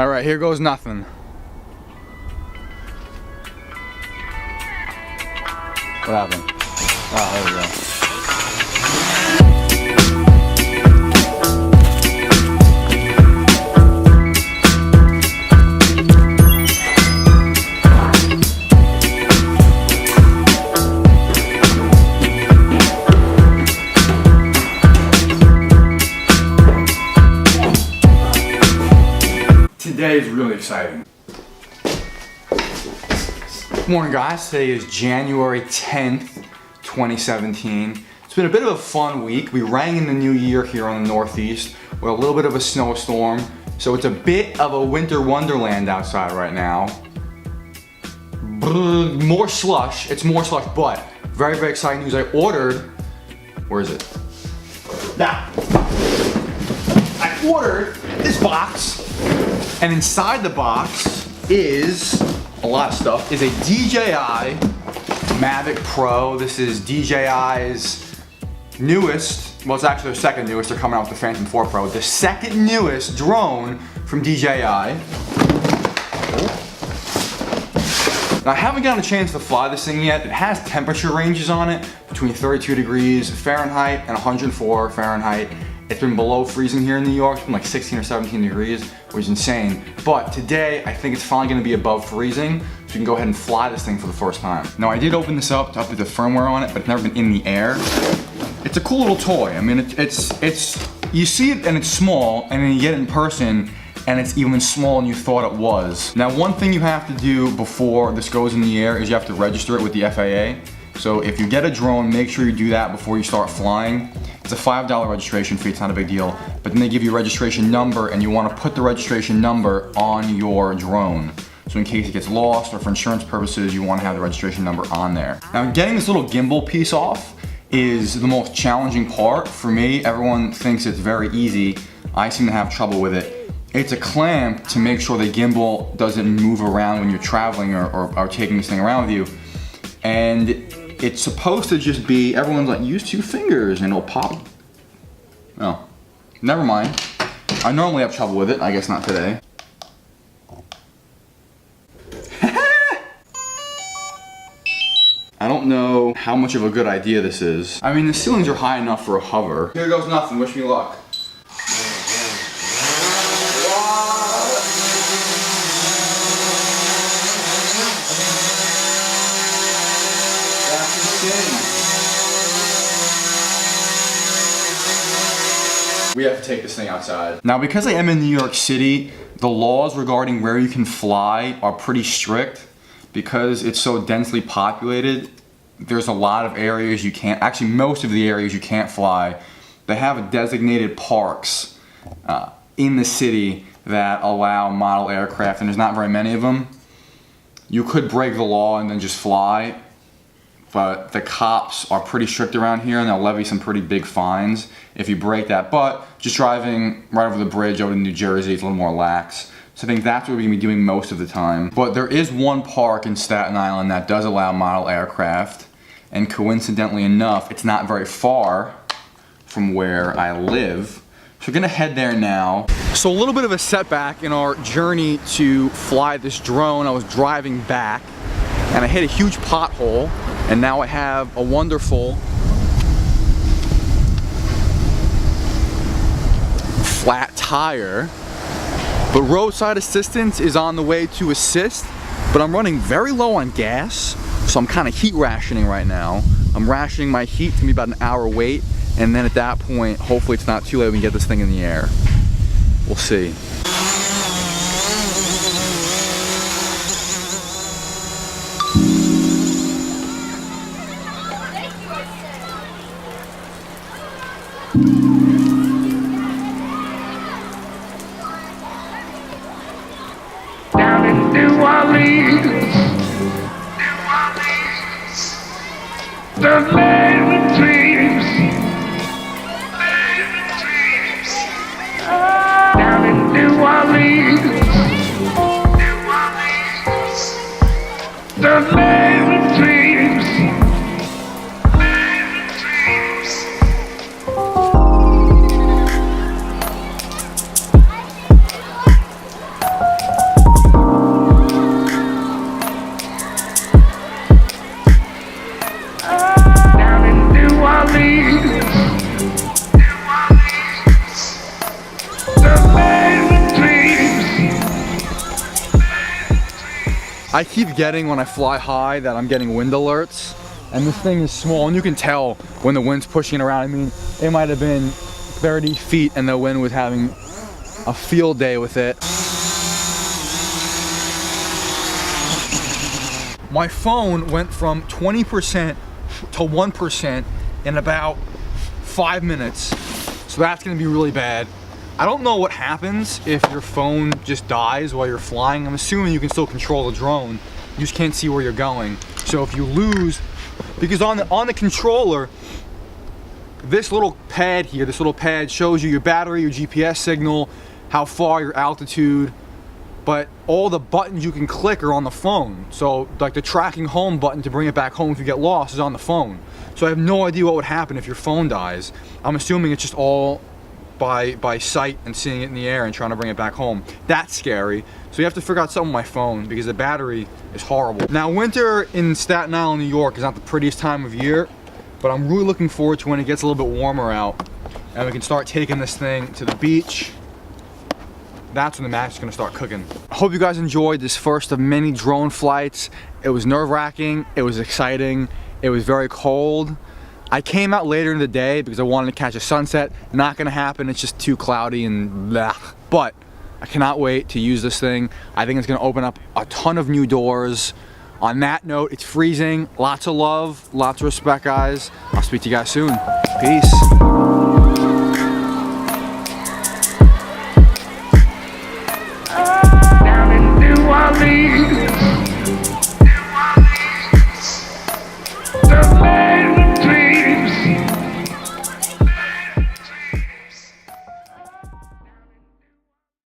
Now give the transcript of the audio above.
All right, here goes nothing. What happened? Oh, there we go. Today is really exciting. Good morning, guys. Today is January 10th, 2017. It's been a bit of a fun week. We rang in the new year here on the Northeast with a little bit of a snowstorm. So it's a bit of a winter wonderland outside right now. More slush. It's more slush, but very, very exciting news. I ordered, where is it? Now, I ordered this box. And inside the box is a lot of stuff. Is a DJI Mavic Pro. This is DJI's newest, well, it's actually their second newest. They're coming out with the Phantom 4 Pro. The second newest drone from DJI. Now, I haven't gotten a chance to fly this thing yet. It has temperature ranges on it between 32 degrees Fahrenheit and 104 Fahrenheit. It's been below freezing here in New York. It's been like 16 or 17 degrees, which is insane. But today, I think it's finally gonna be above freezing, so you can go ahead and fly this thing for the first time. Now, I did open this up to update the firmware on it, but it's never been in the air. It's a cool little toy. I mean, it's you see it and it's small, and then you get it in person, and it's even smaller than you thought it was. Now, one thing you have to do before this goes in the air is you have to register it with the FAA. So if you get a drone, make sure you do that before you start flying. It's a $5 registration fee, it's not a big deal. But then they give you a registration number, and you want to put the registration number on your drone. So in case it gets lost or for insurance purposes, you want to have the registration number on there. Now, getting this little gimbal piece off is the most challenging part for me. Everyone thinks it's very easy. I seem to have trouble with it. It's a clamp to make sure the gimbal doesn't move around when you're traveling or taking this thing around with you. And it's supposed to just be, everyone's like, use 2 fingers and it'll pop. Oh, never mind. I normally have trouble with it, I guess not today. I don't know how much of a good idea this is. I mean, the ceilings are high enough for a hover. Here goes nothing, wish me luck. We have to take this thing outside. Now, because I am in New York City, the laws regarding where you can fly are pretty strict. Because it's so densely populated, there's a lot of areas you can't, actually most of the areas you can't fly. They have designated parks in the city that allow model aircraft, and there's not very many of them. You could break the law and then just fly, but the cops are pretty strict around here and they'll levy some pretty big fines if you break that. But just driving right over the bridge over to New Jersey is a little more lax. So I think that's what we're gonna be doing most of the time. But there is one park in Staten Island that does allow model aircraft, and coincidentally enough, it's not very far from where I live. So we're gonna head there now. So a little bit of a setback in our journey to fly this drone. I was driving back and I hit a huge pothole, and now I have a wonderful flat tire. But roadside assistance is on the way to assist, but I'm running very low on gas, so I'm kind of heat rationing right now. I'm rationing my heat to be about an hour wait, and then at that point, hopefully it's not too late, we can get this thing in the air. We'll see. The land with dreams, down in New Orleans, the land with dreams, I keep getting when I fly high that I'm getting wind alerts, and this thing is small, and you can tell when the wind's pushing it around. I mean, it might have been 30 feet and the wind was having a field day with it. My phone went from 20% to 1% in about 5 minutes, so that's gonna be really bad. I don't know what happens if your phone just dies while you're flying. I'm assuming you can still control the drone, you just can't see where you're going. So if you lose, because on the controller, this little pad here, this little pad shows you your battery, your GPS signal, how far, your altitude, but all the buttons you can click are on the phone. So like the tracking home button to bring it back home if you get lost is on the phone. So I have no idea what would happen if your phone dies. I'm assuming it's just all by sight and seeing it in the air and trying to bring it back home. That's scary. So you have to figure out something with my phone because the battery is horrible. Now winter in Staten Island, New York is not the prettiest time of year, but I'm really looking forward to when it gets a little bit warmer out and we can start taking this thing to the beach. That's when the magic's gonna start cooking. I hope you guys enjoyed this first of many drone flights. It was nerve-wracking, it was exciting, it was very cold. I came out later in the day because I wanted to catch a sunset. Not gonna happen, it's just too cloudy and blah. But I cannot wait to use this thing. I think it's gonna open up a ton of new doors. On that note, it's freezing. Lots of love, lots of respect, guys. I'll speak to you guys soon. Peace.